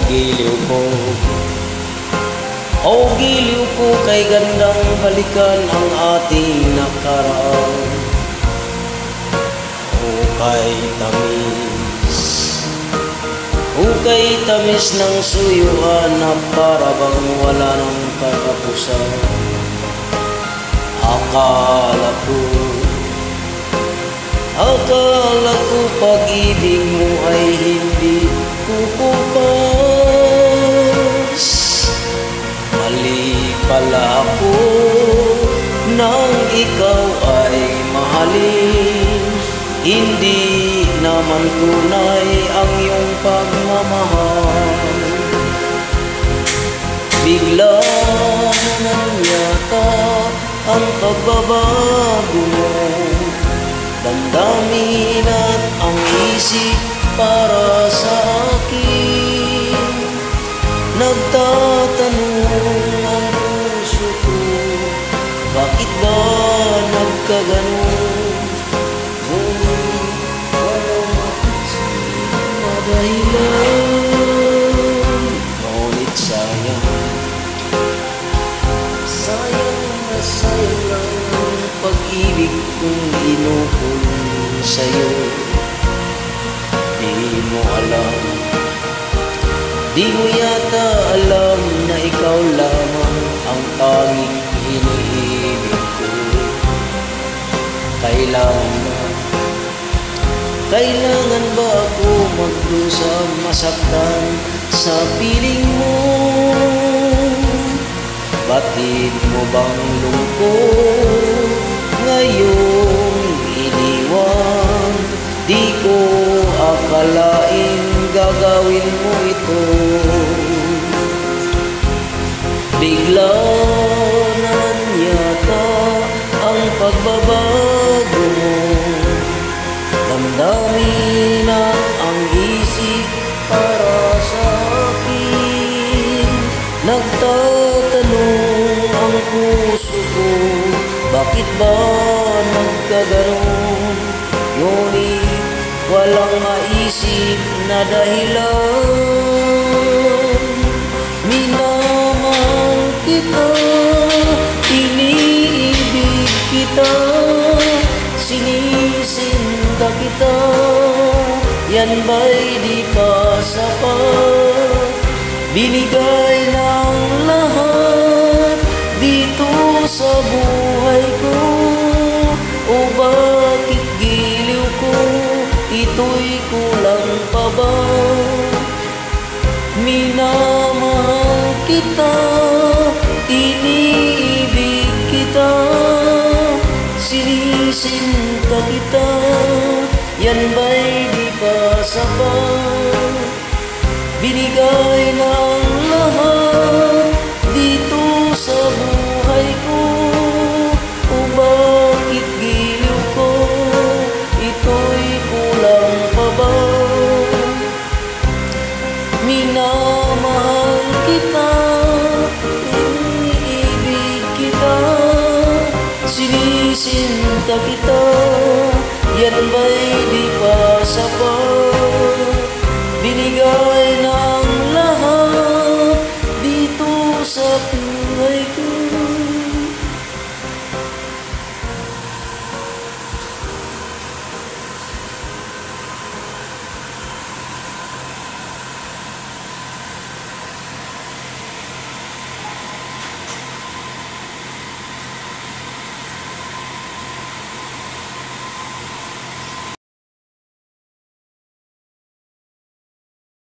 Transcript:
giliw ko, o giliw ko kay gandang balikan ang ating nakaraan. Hukay tamis ng suyuan na para bang wala ng katapusan. Akala ko pag-ibig mo ay hindi kukupas. Mali pala ako nang ikaw ay mahalin. Hindi naman tunay ang iyong pagmamahal. Bigla na yata ang pagbabago mo. Damdamin at ang isip para sa akin. Nagtatanong ang puso ko, bakit ba nagkaganon? Ngunit sayang lang ang pag-ibig kong inukol sa'yo. Di mo yata alam na ikaw lamang ang tanging iniibig ko. Kailangan ba ako magdusa masaktan sa piling mo? Batid mo bang lungkot ngayong iniwan? Di ko akalain gagawin mo ito. Bigla na yata ang pagbabago mo. Damdamin na ang isip para sa akin. Nagtatanong ang puso ko, bakit ba nagkaganon? Ngunit walang maisip na dahilan. Minamahal kita, iniibig kita, sinisinta kita, yan ba'y di pa sapat? Binigay ng lahat dito sa buhay ko, o bakit giliw ko, ito'y kulang pa ba? Minamahal kita, iniibig kita, sinisinta kita, yan ba'y di pa sapat? Binigay ng lahat dito sa buhay ko, o bakit giliw ko, ito'y kulang pa ba? Minamahal kita, iniibig kita, sinisinta kita, yan ba'y di pa sapat? Binigay